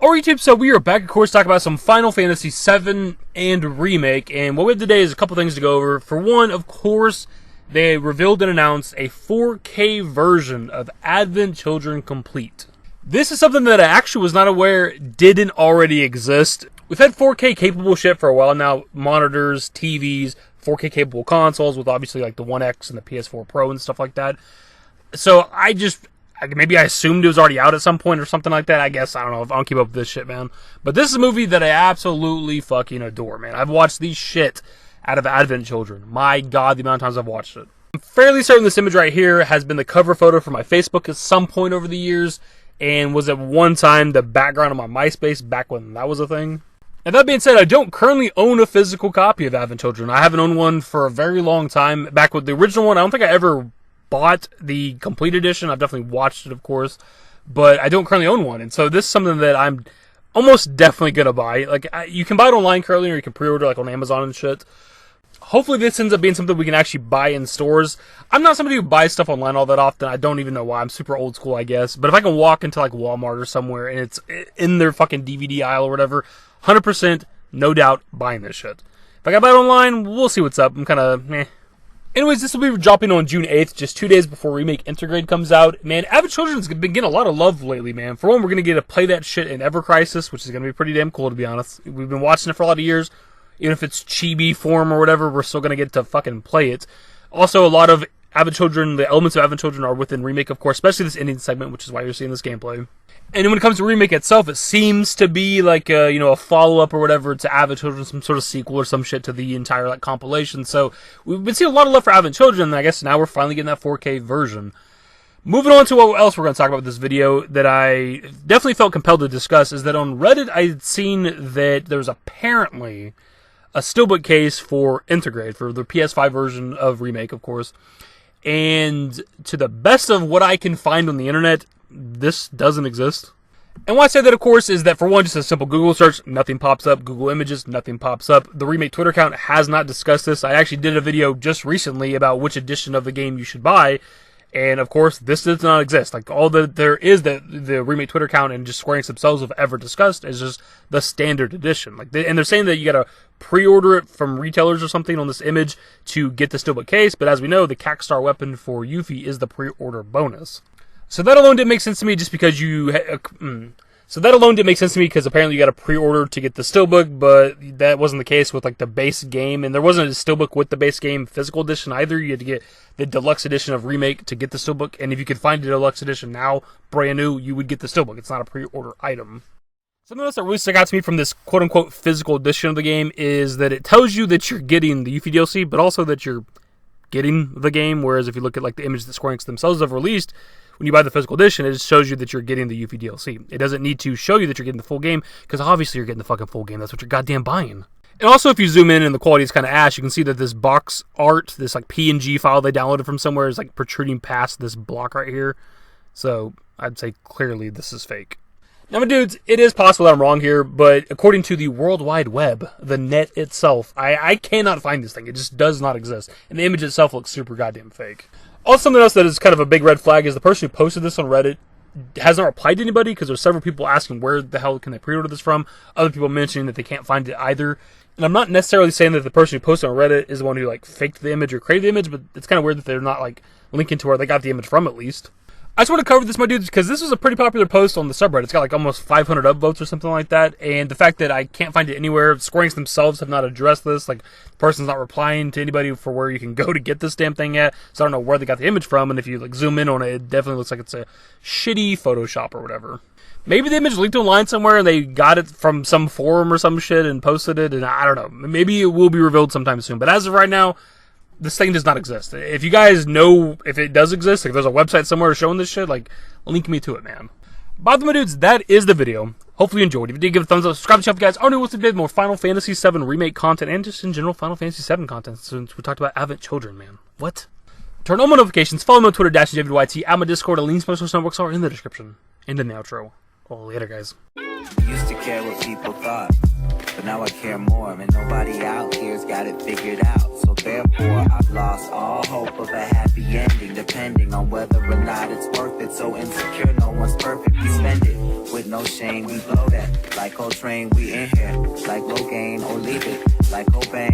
Alright YouTube, so we are back, of course, talking about some Final Fantasy VII and Remake, and what we have today is a couple things to go over. For one, of course, they revealed and announced a 4K version of Advent Children Complete. This is something that I actually was not aware didn't already exist. We've had 4K capable shit for a while now, monitors, TVs, 4K capable consoles with obviously like the One X and the PS4 Pro and stuff like that. So maybe I assumed it was already out at some point or something like that. I guess, I don't know, I don't keep up with this shit, man. But this is a movie that I absolutely fucking adore, man. I've watched these shit out of Advent Children. My God, the amount of times I've watched it. I'm fairly certain this image right here has been the cover photo for my Facebook at some point over the years, and was at one time the background of my MySpace back when that was a thing. And that being said, I don't currently own a physical copy of Advent Children. I haven't owned one for a very long time. Back with the original one, I don't think I ever bought the complete edition. I've definitely watched it, of course, but I don't currently own one, and so this is something that I'm almost definitely gonna buy. Like, you can buy it online currently, or you can pre-order like on Amazon and shit. Hopefully this ends up being something we can actually buy in stores. I'm not somebody who buys stuff online all that often. I don't even know why. I'm super old school, I guess. But if I can walk into like Walmart or somewhere and it's in their fucking DVD aisle or whatever, 100%, no doubt, buying this shit. If I can buy it online, we'll see what's up. I'm kind of meh. Anyways, this will be dropping on June 8th, just 2 days before Remake Intergrade comes out. Man, Advent Children's been getting a lot of love lately, man. For one, we're going to get to play that shit in Ever Crisis, which is going to be pretty damn cool, to be honest. We've been watching it for a lot of years. Even if it's chibi form or whatever, we're still going to get to fucking play it. Also, a lot of Advent Children, the elements of Advent Children are within Remake, of course, especially this ending segment, which is why you're seeing this gameplay. And when it comes to Remake itself, it seems to be like a follow-up or whatever to Advent Children, some sort of sequel or some shit to the entire like compilation. So we've been seeing a lot of love for Advent Children, and I guess now we're finally getting that 4K version. Moving on to what else we're going to talk about with this video that I definitely felt compelled to discuss is that on Reddit I'd seen that there's apparently a Steelbook case for Intergrade, for the PS5 version of Remake, of course. And to the best of what I can find on the internet, this doesn't exist. And why I say that, of course, is that for one, just a simple Google search, nothing pops up. Google Images, nothing pops up. The Remake Twitter account has not discussed this. I actually did a video just recently about which edition of the game you should buy. And of course, this does not exist. Like, all that there is that the Remake Twitter account and just Square Enix themselves have ever discussed is just the standard edition. And they're saying that you gotta pre-order it from retailers or something on this image to get the Steelbook case. But as we know, the Cackstar weapon for Yuffie is the pre-order bonus. So that alone didn't make sense to me, just because apparently you got to pre-order to get the Steelbook, but that wasn't the case with like the base game, and there wasn't a Steelbook with the base game physical edition either. You had to get the deluxe edition of Remake to get the Steelbook, and if you could find the deluxe edition now, brand new, you would get the Steelbook. It's not a pre-order item. Something else that really stuck out to me from this quote-unquote physical edition of the game is that it tells you that you're getting the Yuffie DLC, but also that you're getting the game, whereas if you look at like the images that Square Enix themselves have released, when you buy the physical edition, it just shows you that you're getting the Yuffie DLC. It doesn't need to show you that you're getting the full game, because obviously you're getting the fucking full game. That's what you're goddamn buying. And also, if you zoom in and the quality is kind of ash, you can see that this box art, this like PNG file they downloaded from somewhere, is like protruding past this block right here. So I'd say clearly this is fake. Now, my dudes, it is possible that I'm wrong here, but according to the World Wide Web, the net itself, I cannot find this thing. It just does not exist. And the image itself looks super goddamn fake. Also, something else that is kind of a big red flag is the person who posted this on Reddit has not replied to anybody, because there's several people asking where the hell can they pre-order this from. Other people mentioning that they can't find it either. And I'm not necessarily saying that the person who posted on Reddit is the one who like faked the image or created the image, but it's kind of weird that they're not like linking to where they got the image from at least. I just want to cover this, my dudes, because this was a pretty popular post on the subreddit. It's got like almost 500 upvotes or something like that, and the fact that I can't find it anywhere, Square Enix themselves have not addressed this. Like, the person's not replying to anybody for where you can go to get this damn thing at, so I don't know where they got the image from, and if you like zoom in on it, it definitely looks like it's a shitty Photoshop or whatever. Maybe the image leaked online somewhere and they got it from some forum or some shit and posted it, and I don't know. Maybe it will be revealed sometime soon, but as of right now, this thing does not exist. If you guys know if it does exist, if there's a website somewhere showing this shit, like, link me to it, man. By the way, dudes, that is the video. Hopefully you enjoyed. If you did, give it a thumbs up. Subscribe to the channel if you guys already know what's to more Final Fantasy VII Remake content, and just in general Final Fantasy VII content, since we talked about Advent Children, man. What? Turn on my notifications. Follow me on Twitter, dashingdavidbusiness. Add my Discord. A link to my social networks are in the description. And in the outro. Well, later, guys. Used to care what people thought. but now I care more, and nobody out here's got it figured out. So therefore, I've lost all hope of a happy ending, depending on whether or not it's worth it. So insecure, no one's perfect. We spend it with no shame. We blow that like Coltrane. We in here like low gain or leave it like Cobain.